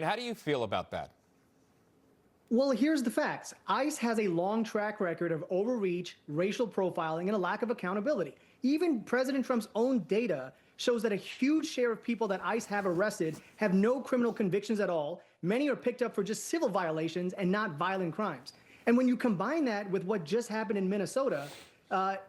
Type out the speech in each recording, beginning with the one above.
How do you feel about that? Well, here's the facts. ICE has a long track record of overreach, racial profiling, and a lack of accountability. Even President Trump's own data shows that a huge share of people that ICE have arrested have no criminal convictions at all. Many are picked up for just civil violations and not violent crimes. And when you combine that with what just happened in Minnesota,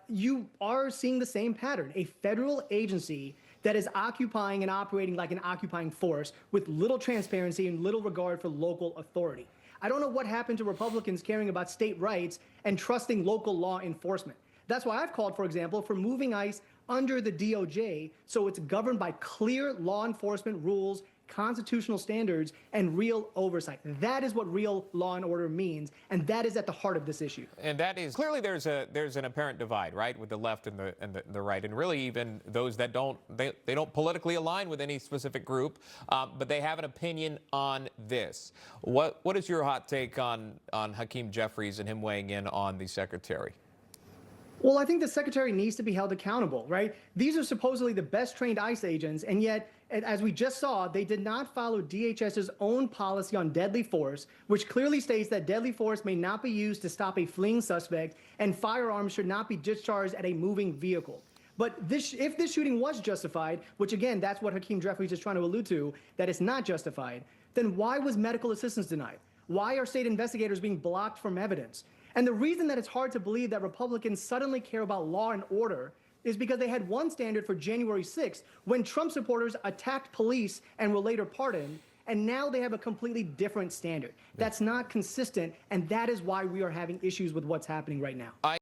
you are seeing the same pattern. A federal agency that is occupying and operating like an occupying force with little transparency and little regard for local authority. I don't know what happened to Republicans caring about state rights and trusting local law enforcement. That's why I've called, for example, for moving ICE under the DOJ so it's governed by clear law enforcement rules, constitutional standards, and real oversight. That is what real law and order means, and that is at the heart of this issue. And that is clearly there's an apparent divide, right, with the left and the right, and really even those that don't politically align with any specific group, but they have an opinion on this. What is your hot take on Hakeem Jeffries and him weighing in on the secretary? Well, I think the secretary needs to be held accountable, right? These are supposedly the best trained ICE agents, and yet, as we just saw, they did not follow DHS's own policy on deadly force, which clearly states that deadly force may not be used to stop a fleeing suspect, and firearms should not be discharged at a moving vehicle. But if this shooting was justified, which again, that's what Hakeem Jeffries is trying to allude to, that it's not justified, then why was medical assistance denied? Why are state investigators being blocked from evidence? And the reason that it's hard to believe that Republicans suddenly care about law and order is because they had one standard for January 6th when Trump supporters attacked police and were later pardoned, and now they have a completely different standard. That's not consistent, and that is why we are having issues with what's happening right now.